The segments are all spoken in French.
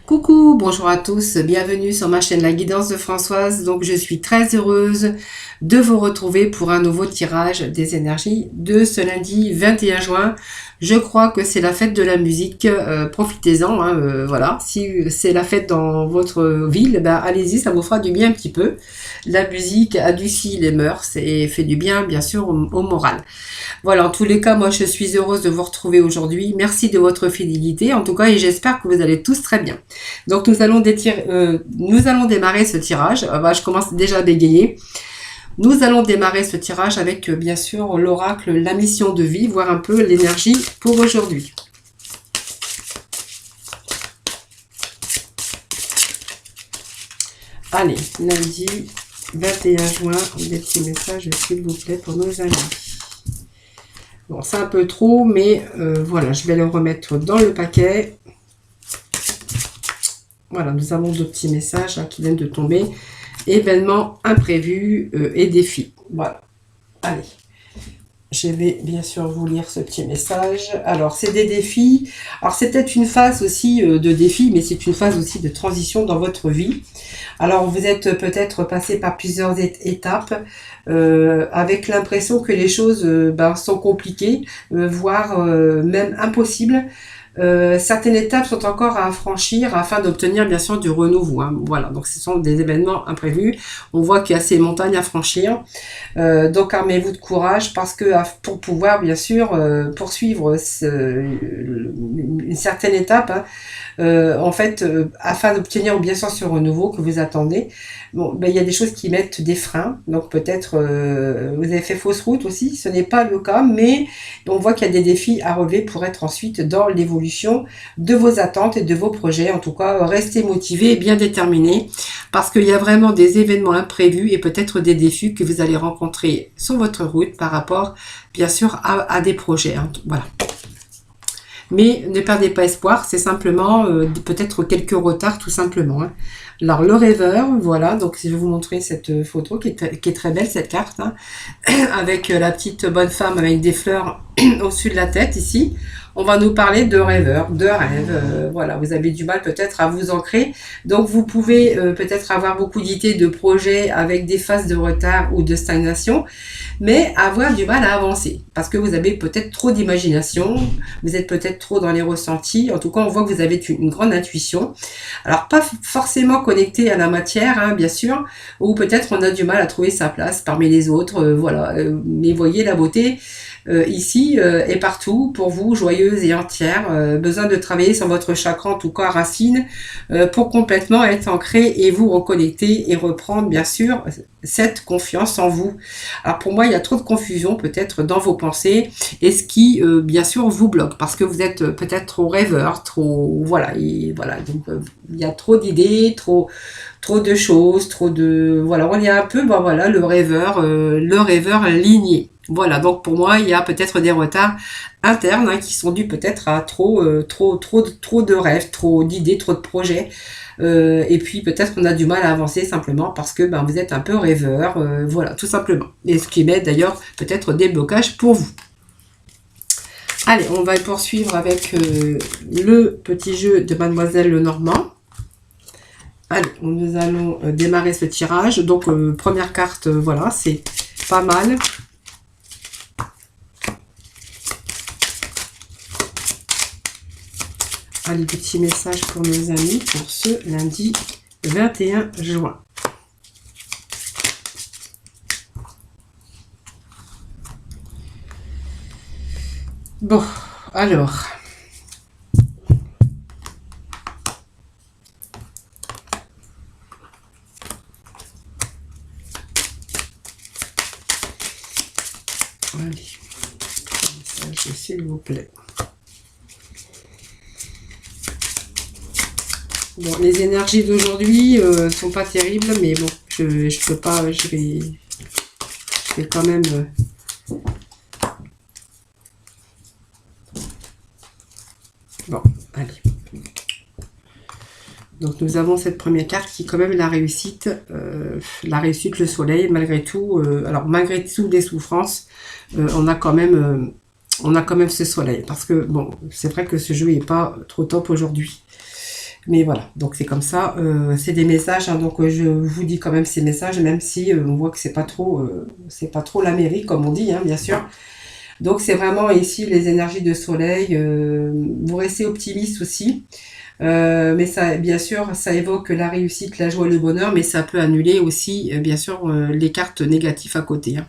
Coucou, bonjour à tous, bienvenue sur ma chaîne La Guidance de Françoise. Donc je suis très heureuse de vous retrouver pour un nouveau tirage des énergies de ce lundi 21 juin. Je crois que c'est la fête de la musique, profitez-en, hein, voilà. Si c'est la fête dans votre ville, ben, allez-y, ça vous fera du bien un petit peu. La musique adoucit les mœurs et fait du bien, bien sûr, au moral. Voilà, en tous les cas, moi je suis heureuse de vous retrouver aujourd'hui. Merci de votre fidélité, en tout cas, et j'espère que vous allez tous très bien. Donc nous allons démarrer ce tirage. Je commence déjà à bégayer. Nous allons démarrer ce tirage avec bien sûr l'oracle, la mission de vie, voir un peu l'énergie pour aujourd'hui. Allez, lundi 21 juin, des petits messages s'il vous plaît pour nos amis. Bon, c'est un peu trop, mais voilà, je vais le remettre dans le paquet. Voilà, nous avons deux petits messages qui viennent de tomber. Événements imprévus et défis. Voilà. Allez. Je vais bien sûr vous lire ce petit message. Alors, c'est des défis. Alors, c'est peut-être une phase aussi de défi, mais c'est une phase aussi de transition dans votre vie. Alors, vous êtes peut-être passé par plusieurs étapes avec l'impression que les choses sont compliquées, voire même impossibles. Certaines étapes sont encore à franchir afin d'obtenir bien sûr du renouveau. Hein. Voilà, donc ce sont des événements imprévus. On voit qu'il y a ces montagnes à franchir. Donc armez-vous de courage parce que pour pouvoir bien sûr poursuivre une certaine étape, hein, en fait, afin d'obtenir bien sûr ce renouveau que vous attendez, bon, il y a des choses qui mettent des freins. Donc peut-être vous avez fait fausse route aussi. Ce n'est pas le cas, mais on voit qu'il y a des défis à relever pour être ensuite dans l'évolution de vos attentes et de vos projets. En tout cas, restez motivés et bien déterminés parce qu'il y a vraiment des événements imprévus et peut-être des défis que vous allez rencontrer sur votre route par rapport, bien sûr, à des projets. Hein. Voilà. Mais ne perdez pas espoir, c'est simplement peut-être quelques retards tout simplement. Hein. Alors le rêveur, voilà, donc je vais vous montrer cette photo qui est très belle, cette carte, hein, avec la petite bonne femme avec des fleurs au-dessus de la tête ici. On va nous parler de rêveur, de rêve. Voilà, vous avez du mal peut-être à vous ancrer. Donc vous pouvez peut-être avoir beaucoup d'idées de projets avec des phases de retard ou de stagnation, mais avoir du mal à avancer parce que vous avez peut-être trop d'imagination, vous êtes peut-être trop dans les ressentis. En tout cas, on voit que vous avez une grande intuition. Alors pas forcément connecté à la matière, hein, bien sûr, ou peut-être on a du mal à trouver sa place parmi les autres. Voilà, mais voyez la beauté. Ici et partout pour vous, joyeuse et entière. Besoin de travailler sur votre chakra, en tout cas racine, pour complètement être ancré et vous reconnecter et reprendre bien sûr cette confiance en vous. Alors pour moi, il y a trop de confusion peut-être dans vos pensées et ce qui bien sûr vous bloque parce que vous êtes peut-être trop rêveur, trop voilà, et voilà, donc il y a trop d'idées, trop de choses, trop de voilà, on est un peu voilà le rêveur aligné. Voilà, donc pour moi, il y a peut-être des retards internes qui sont dus peut-être à trop de rêves, trop d'idées, trop de projets. Et puis peut-être qu'on a du mal à avancer simplement parce que vous êtes un peu rêveur, voilà, tout simplement. Et ce qui met d'ailleurs peut-être des blocages pour vous. Allez, on va poursuivre avec le petit jeu de Mademoiselle Lenormand. Allez, nous allons démarrer ce tirage. Donc, première carte, voilà, c'est pas mal. Allez, petit message pour nos amis pour ce lundi 21 juin. Bon, alors. Allez, message s'il vous plaît. Bon, les énergies d'aujourd'hui sont pas terribles, mais bon, je peux pas, je vais quand même. Bon, allez. Donc nous avons cette première carte qui est quand même la réussite, le soleil, malgré tout. Alors malgré toutes les souffrances, on a quand même ce soleil. Parce que bon, c'est vrai que ce jeu n'est pas trop top aujourd'hui. Mais voilà, donc c'est comme ça, c'est des messages, hein, donc je vous dis quand même ces messages, même si on voit que c'est pas trop l'Amérique, comme on dit, hein, bien sûr. Donc c'est vraiment ici les énergies de soleil. Vous restez optimiste aussi. Mais ça, bien sûr, ça évoque la réussite, la joie, le bonheur, mais ça peut annuler aussi, bien sûr, les cartes négatives à côté, hein.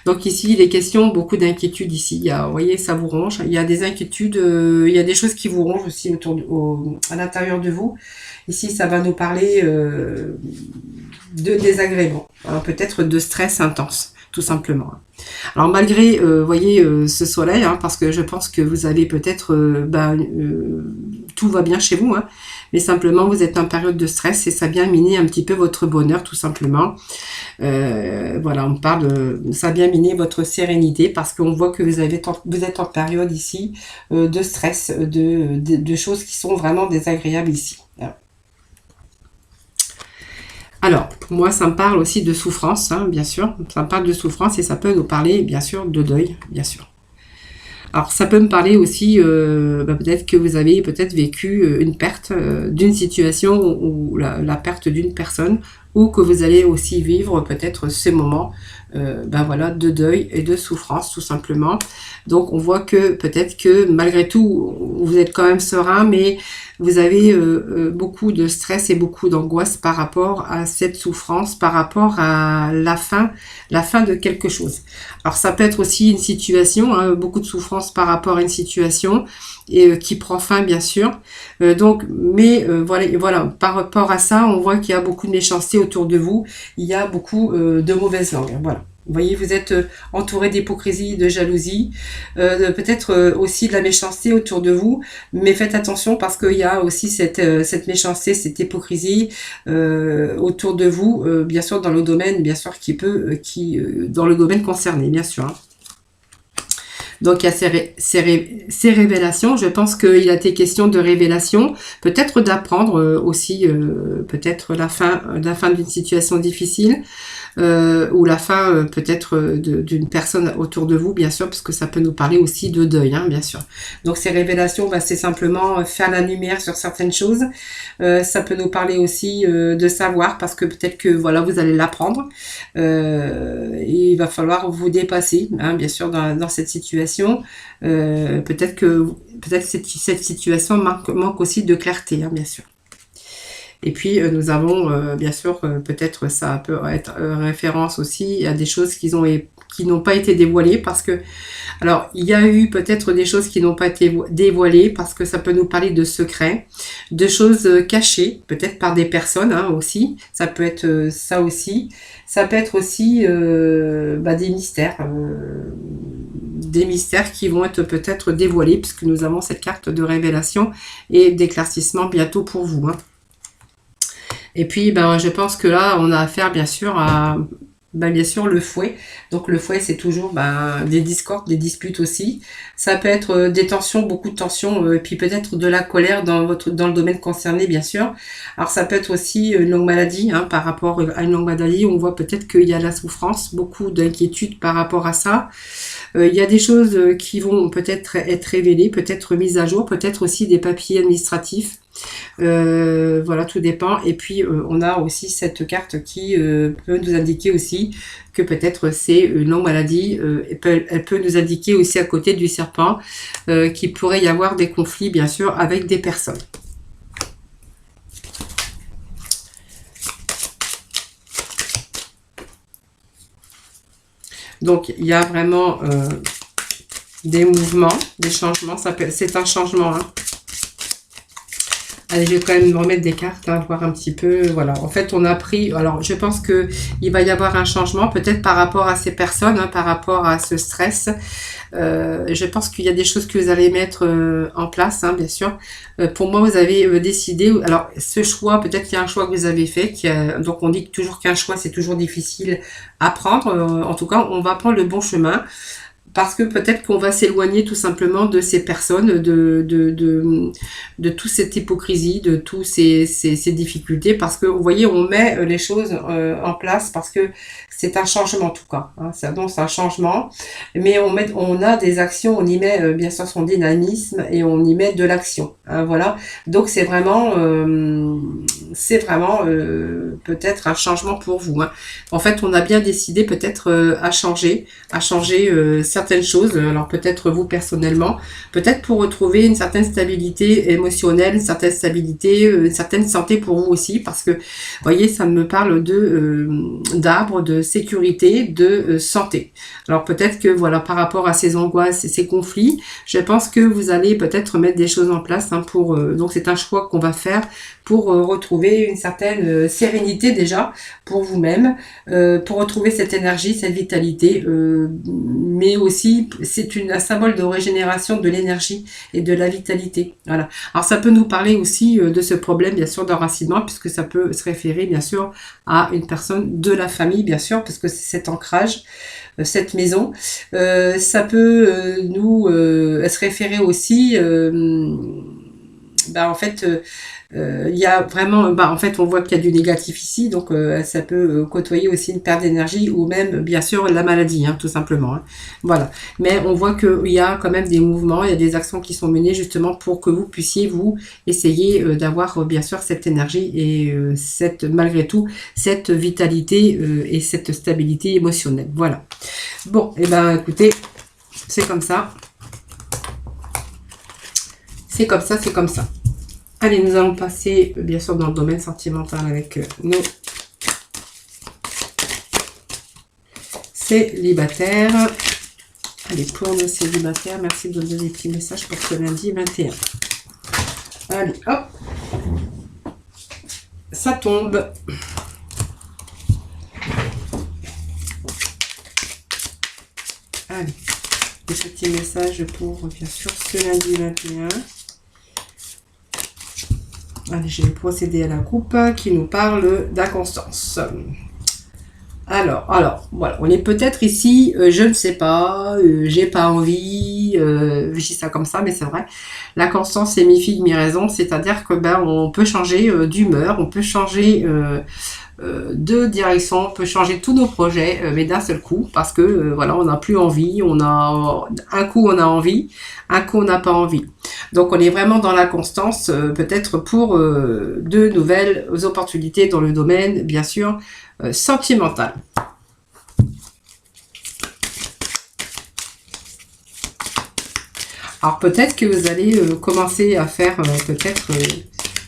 Donc ici, les questions, beaucoup d'inquiétudes ici. Il y a, vous voyez, ça vous ronge. Il y a des inquiétudes, il y a des choses qui vous rongent aussi à l'intérieur de vous. Ici, ça va nous parler de désagréments, hein, peut-être de stress intense, tout simplement. Alors malgré, voyez, ce soleil, hein, parce que je pense que vous avez peut-être, tout va bien chez vous, hein, mais simplement vous êtes en période de stress et ça vient miner un petit peu votre bonheur, tout simplement. Voilà, on parle ça a bien miné votre sérénité parce qu'on voit que vous êtes en période ici de stress, de choses qui sont vraiment désagréables ici. Alors, moi, ça me parle aussi de souffrance, hein, bien sûr. Ça me parle de souffrance et ça peut nous parler, bien sûr, de deuil, bien sûr. Alors, ça peut me parler aussi, peut-être que vous avez peut-être vécu une perte d'une situation ou la perte d'une personne, ou que vous allez aussi vivre peut-être ces moments voilà, de deuil et de souffrance, tout simplement. Donc, on voit que peut-être que malgré tout, vous êtes quand même serein, mais vous avez beaucoup de stress et beaucoup d'angoisse par rapport à cette souffrance, par rapport à la fin de quelque chose. Alors ça peut être aussi une situation, hein, beaucoup de souffrance par rapport à une situation et qui prend fin bien sûr. Voilà, par rapport à ça, on voit qu'il y a beaucoup de méchanceté autour de vous. Il y a beaucoup de mauvaises langues. Voilà. Vous voyez, vous êtes entouré d'hypocrisie, de jalousie, peut-être aussi de la méchanceté autour de vous, mais faites attention parce qu'il y a aussi cette méchanceté, cette hypocrisie autour de vous, bien sûr dans le domaine, bien sûr dans le domaine concerné, bien sûr, hein. Donc il y a ces révélations. Je pense qu'il a été question de révélation, peut-être d'apprendre aussi, peut-être la fin d'une situation difficile. Ou la fin peut-être d'une personne autour de vous, bien sûr, parce que ça peut nous parler aussi de deuil, hein, bien sûr. Donc ces révélations, c'est simplement faire la lumière sur certaines choses. Ça peut nous parler aussi de savoir, parce que peut-être que voilà, vous allez l'apprendre. Il va falloir vous dépasser, hein, bien sûr, dans cette situation. Peut-être cette situation manque aussi de clarté, hein, bien sûr. Et puis nous avons bien sûr peut-être ça peut être référence aussi à des choses qui n'ont pas été dévoilées parce que alors il y a eu peut-être des choses qui n'ont pas été dévoilées parce que ça peut nous parler de secrets, de choses cachées peut-être par des personnes, hein, aussi. Ça peut être ça aussi. Ça peut être aussi des mystères qui vont être peut-être dévoilés puisque nous avons cette carte de révélation et d'éclaircissement bientôt pour vous, hein. Et puis, je pense que là, on a affaire, bien sûr, à, bien sûr, le fouet. Donc, le fouet, c'est toujours des discordes, des disputes aussi. Ça peut être des tensions, beaucoup de tensions, et puis peut-être de la colère dans le domaine concerné, bien sûr. Alors, ça peut être aussi une longue maladie, hein, par rapport à une longue maladie. On voit peut-être qu'il y a la souffrance, beaucoup d'inquiétude par rapport à ça. Il y a des choses qui vont peut-être être révélées, peut-être mises à jour, peut-être aussi des papiers administratifs. Voilà, tout dépend. Et puis on a aussi cette carte qui peut nous indiquer aussi que peut-être c'est une longue maladie. Elle peut nous indiquer aussi à côté du serpent qu'il pourrait y avoir des conflits, bien sûr, avec des personnes. Donc il y a vraiment des mouvements, des changements. C'est un changement, hein. Allez, je vais quand même me remettre des cartes, hein, voir un petit peu. Voilà, en fait, on a pris... Alors, je pense qu'il va y avoir un changement, peut-être par rapport à ces personnes, hein, par rapport à ce stress. Je pense qu'il y a des choses que vous allez mettre en place, hein, bien sûr. Pour moi, vous avez décidé... Alors, ce choix, peut-être qu'il y a un choix que vous avez fait. Donc, on dit toujours qu'un choix, c'est toujours difficile à prendre. En tout cas, on va prendre le bon chemin. parce que peut-être qu'on va s'éloigner tout simplement de ces personnes, de toute cette hypocrisie, de tous ces difficultés, parce que vous voyez, on met les choses en place, parce que c'est un changement en tout cas. Hein, c'est un changement, mais on a des actions, on y met bien sûr son dynamisme et on y met de l'action. Hein, voilà. Donc c'est vraiment peut-être un changement pour vous. Hein. En fait, on a bien décidé peut-être à changer certaines choses. Alors peut-être vous personnellement, peut-être pour retrouver une certaine stabilité émotionnelle, une certaine stabilité, une certaine santé pour vous aussi, parce que, vous voyez, ça me parle d'arbre, de sécurité, de santé. Alors peut-être que, voilà, par rapport à ces angoisses et ces conflits, je pense que vous allez peut-être mettre des choses en place hein, donc c'est un choix qu'on va faire pour retrouver une certaine sérénité déjà pour vous-même, pour retrouver cette énergie, cette vitalité, mais aussi c'est un symbole de régénération de l'énergie et de la vitalité. Voilà. Alors ça peut nous parler aussi de ce problème bien sûr d'enracinement, puisque ça peut se référer bien sûr à une personne de la famille bien sûr, parce que c'est cet ancrage, cette maison. Ça peut se référer aussi en fait il y a vraiment, en fait, on voit qu'il y a du négatif ici, donc ça peut côtoyer aussi une perte d'énergie ou même, bien sûr, la maladie, hein, tout simplement. Hein. Voilà. Mais on voit qu'il y a quand même des mouvements, il y a des actions qui sont menées justement pour que vous puissiez, vous, essayer d'avoir, bien sûr, cette énergie et malgré tout, cette vitalité et cette stabilité émotionnelle. Voilà. Bon, et écoutez, c'est comme ça. C'est comme ça, c'est comme ça. Allez, nous allons passer, bien sûr, dans le domaine sentimental avec nos célibataires. Allez, pour nos célibataires, merci de donner des petits messages pour ce lundi 21. Allez, hop. Ça tombe. Allez, des petits messages pour, bien sûr, ce lundi 21. Allez, je vais procéder à la coupe qui nous parle d'inconstance. Alors, voilà, on est peut-être ici, je ne sais pas, j'ai pas envie, je dis ça comme ça, mais c'est vrai. La constance, c'est mi-figue, mi-raison, c'est-à-dire que on peut changer d'humeur, on peut changer de direction, on peut changer tous nos projets, mais d'un seul coup, parce que voilà, on n'a plus envie, un coup on a envie, un coup on n'a pas envie. Donc on est vraiment dans la constance, peut-être pour de nouvelles opportunités dans le domaine, bien sûr, sentimental. Alors peut-être que vous allez commencer à faire peut-être,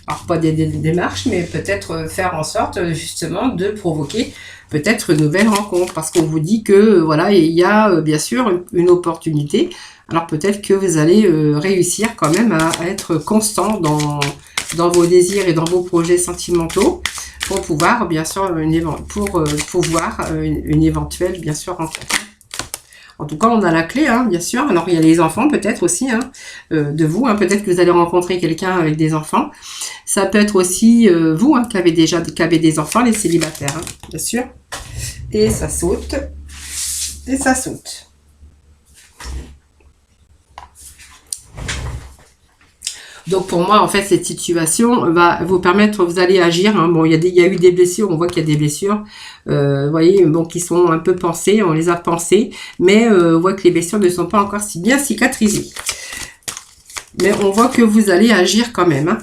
alors pas des démarches, mais peut-être faire en sorte justement de provoquer peut-être une nouvelle rencontre, parce qu'on vous dit que voilà, il y a bien sûr une opportunité. Alors peut-être que vous allez réussir quand même à être constant dans vos désirs et dans vos projets sentimentaux pour pouvoir bien sûr pouvoir une éventuelle bien sûr rencontre. En tout cas, on a la clé, hein, bien sûr. Alors, il y a les enfants, peut-être aussi, hein, de vous. Hein, peut-être que vous allez rencontrer quelqu'un avec des enfants. Ça peut être aussi vous, hein, qui avez des enfants, les célibataires, hein, bien sûr. Et ça saute. Et ça saute. Donc pour moi, en fait, cette situation va vous permettre, vous allez agir. Hein. Bon, il y a eu des blessures, on voit qu'il y a des blessures, vous voyez, bon, qui sont un peu pensées, on les a pensées, mais on voit que les blessures ne sont pas encore si bien cicatrisées. Mais on voit que vous allez agir quand même. Hein.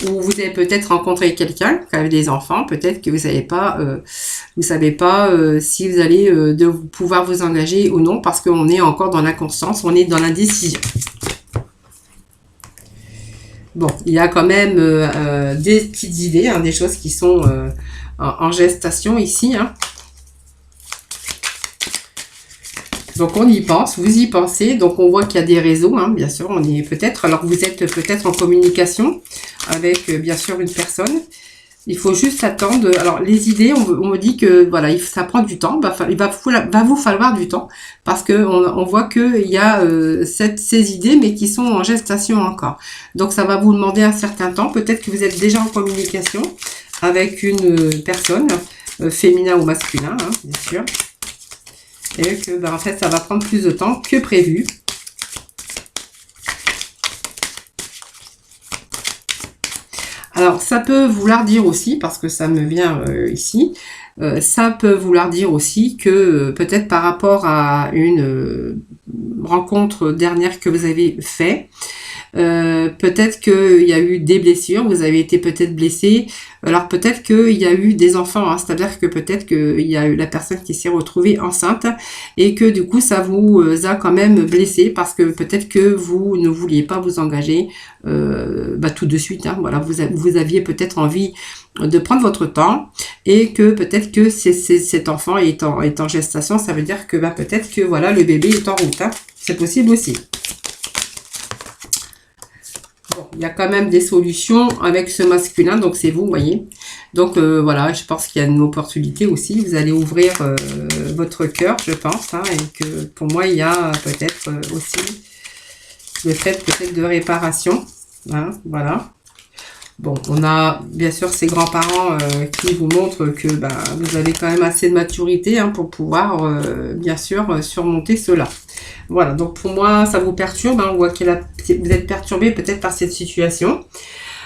Ou vous avez peut-être rencontré quelqu'un qui avait des enfants, peut-être que vous savez pas si vous allez pouvoir vous engager ou non, parce qu'on est encore dans l'inconstance, on est dans l'indécision. Bon, il y a quand même des petites idées, hein, des choses qui sont en gestation ici. Hein. Donc on y pense, vous y pensez, donc on voit qu'il y a des réseaux, hein, bien sûr, on est peut-être, alors vous êtes peut-être en communication avec bien sûr une personne, il faut juste attendre, alors les idées, on me dit que voilà, ça prend du temps, il va vous falloir du temps, parce que on voit qu'il y a ces idées, mais qui sont en gestation encore, donc ça va vous demander un certain temps, peut-être que vous êtes déjà en communication avec une personne, féminin ou masculin, hein, bien sûr. Et que, en fait, ça va prendre plus de temps que prévu. Alors, ça peut vouloir dire aussi, parce que ça me vient ici, ça peut vouloir dire aussi que peut-être par rapport à une rencontre dernière que vous avez fait, peut-être qu'il y a eu des blessures, vous avez été peut-être blessé. Alors peut-être qu'il y a eu des enfants, hein, c'est-à-dire que peut-être qu'il y a eu la personne qui s'est retrouvée enceinte et que du coup ça vous a quand même blessé parce que peut-être que vous ne vouliez pas vous engager tout de suite. Hein, voilà, vous aviez peut-être envie de prendre votre temps et que peut-être que cet enfant est en gestation, ça veut dire que peut-être que voilà le bébé est en route. Hein, c'est possible aussi. Il y a quand même des solutions avec ce masculin, donc c'est vous, voyez. Donc voilà, je pense qu'il y a une opportunité aussi. Vous allez ouvrir votre cœur, je pense, hein, et que pour moi, il y a peut-être aussi le fait peut-être de réparation. Hein, voilà. Bon, on a bien sûr ces grands-parents qui vous montrent que vous avez quand même assez de maturité hein, pour pouvoir bien sûr surmonter cela. Voilà, donc pour moi, ça vous perturbe. Hein, on voit que vous êtes perturbé peut-être par cette situation.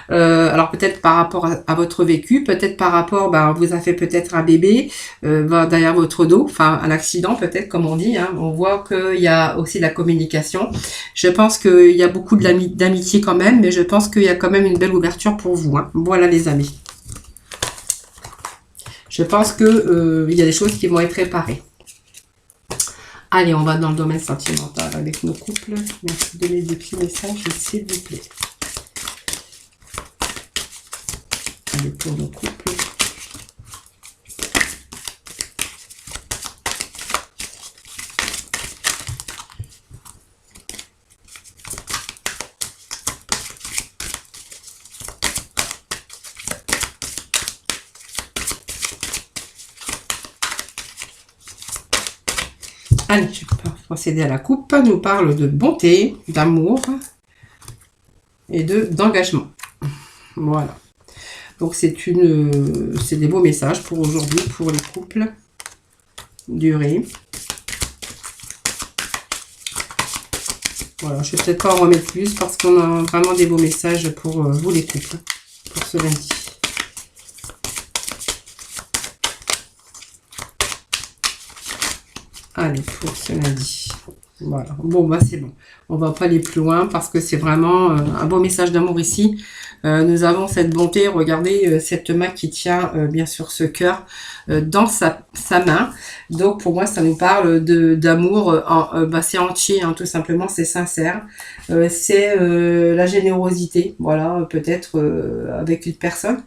Alors peut-être par rapport à votre vécu, peut-être par rapport, vous avez fait peut-être un bébé derrière votre dos, enfin un accident peut-être comme on dit. Hein. On voit qu'il y a aussi la communication. Je pense qu'il y a beaucoup d'amitié quand même, mais je pense qu'il y a quand même une belle ouverture pour vous. Hein. Voilà les amis. Je pense que il y a des choses qui vont être réparées. Allez, on va dans le domaine sentimental avec nos couples. Merci de donner des petits messages, s'il vous plaît. Allez, pour nos couples. Allez, je vais procéder à la coupe. Elle nous parle de bonté, d'amour et d'engagement. Voilà. Donc c'est des beaux messages pour aujourd'hui, pour les couples. Durée. Voilà, je ne vais peut-être pas en remettre plus parce qu'on a vraiment des beaux messages pour vous les couples, pour ce lundi. Allez, pour ce lundi. Voilà. Bon, c'est bon. On va pas aller plus loin parce que c'est vraiment un beau message d'amour ici. Nous avons cette bonté. Regardez cette main qui tient bien sûr ce cœur dans sa main. Donc pour moi, ça nous parle d'amour. C'est entier, hein, tout simplement. C'est sincère. C'est la générosité. Voilà, peut-être avec une personne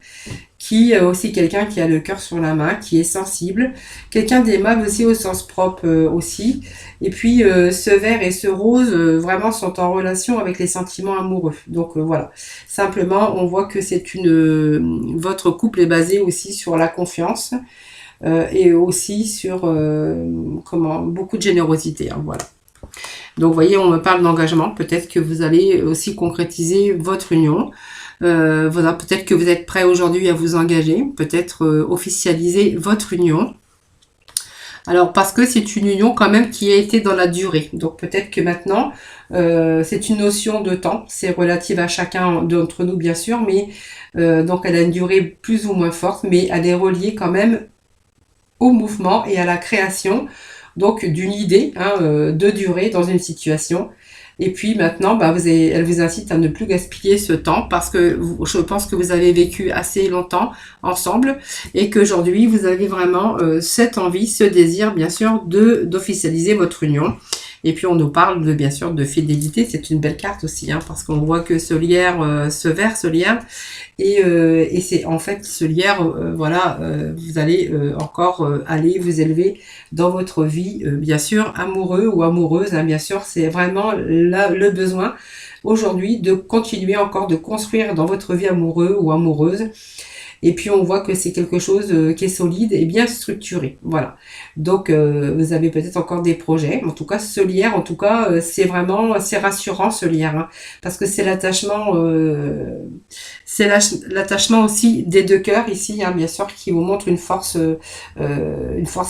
qui est aussi quelqu'un qui a le cœur sur la main, qui est sensible, quelqu'un d'aimable aussi au sens propre aussi. Et puis ce vert et ce rose vraiment sont en relation avec les sentiments amoureux. Donc voilà, simplement on voit que votre couple est basé aussi sur la confiance et aussi sur beaucoup de générosité. Hein, voilà. Donc vous voyez, on me parle d'engagement. Peut-être que vous allez aussi concrétiser votre union. Voilà, peut-être que vous êtes prêt aujourd'hui à vous engager, peut-être officialiser votre union. Alors parce que c'est une union quand même qui a été dans la durée. Donc peut-être que maintenant c'est une notion de temps, c'est relative à chacun d'entre nous bien sûr, mais donc elle a une durée plus ou moins forte, mais elle est reliée quand même au mouvement et à la création donc d'une idée de durée dans une situation. Et puis maintenant, elle vous incite à ne plus gaspiller ce temps parce que je pense que vous avez vécu assez longtemps ensemble et qu'aujourd'hui, vous avez vraiment cette envie, ce désir, bien sûr, d'officialiser votre union. Et puis, on nous parle bien sûr de fidélité. C'est une belle carte aussi, hein, parce qu'on voit que ce lierre se verse, ce lierre. Et c'est en fait ce lierre, vous allez encore aller vous élever dans votre vie, bien sûr, amoureux ou amoureuse, hein, bien sûr, c'est vraiment le besoin aujourd'hui de continuer encore de construire dans votre vie amoureux ou amoureuse. Et puis on voit que c'est quelque chose qui est solide et bien structuré. Voilà. Donc vous avez peut-être encore des projets. En tout cas, ce lierre, en tout cas, c'est rassurant ce lierre, hein, parce que c'est l'attachement aussi des deux cœurs ici, hein, bien sûr, qui vous montre une force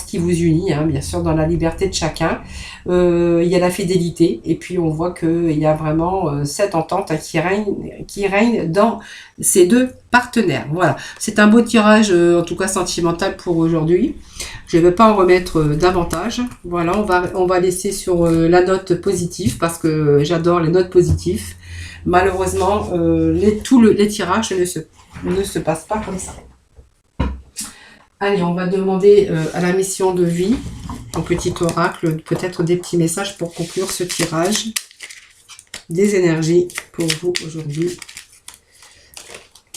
qui vous unit, hein, bien sûr, dans la liberté de chacun. Il y a la fidélité, et puis on voit qu'il y a vraiment cette entente, hein, qui règne dans ces deux partenaires. Voilà, c'est un beau tirage, en tout cas sentimental pour aujourd'hui. Je ne vais pas en remettre davantage. Voilà, on va laisser sur la note positive, parce que j'adore les notes positives. Malheureusement, les tirages ne se passent pas comme ça. Allez, on va demander à la mission de vie, un petit oracle, peut-être des petits messages pour conclure ce tirage. Des énergies pour vous aujourd'hui.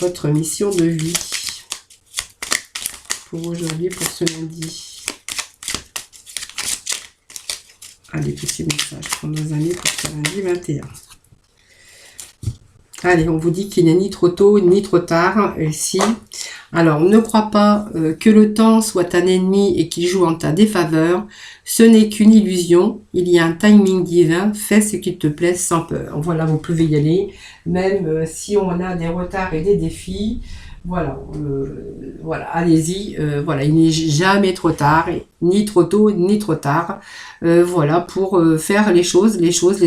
Votre mission de vie pour aujourd'hui, pour ce lundi. Allez, petits messages pour nos amis pour ce lundi 21. Allez, on vous dit qu'il n'est ni trop tôt ni trop tard ici. Alors, ne crois pas que le temps soit un ennemi et qu'il joue en ta défaveur. Ce n'est qu'une illusion. Il y a un timing divin. Fais ce qui te plaît sans peur. Voilà, vous pouvez y aller. Même si on a des retards et des défis, voilà, voilà, allez-y. Voilà, il n'est jamais trop tard, ni trop tôt, ni trop tard. Voilà, pour faire les choses,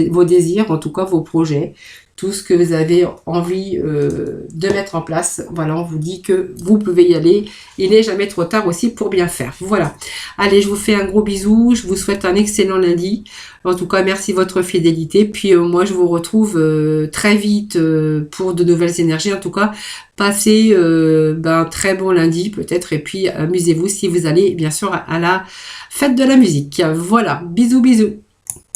vos désirs, en tout cas vos projets. Tout ce que vous avez envie de mettre en place. Voilà, on vous dit que vous pouvez y aller. Il n'est jamais trop tard aussi pour bien faire. Voilà. Allez, je vous fais un gros bisou. Je vous souhaite un excellent lundi. En tout cas, merci de votre fidélité. Puis moi, je vous retrouve très vite pour de nouvelles énergies. En tout cas, passez un très bon lundi peut-être. Et puis, amusez-vous si vous allez, bien sûr, à la fête de la musique. Voilà. Bisous, bisous.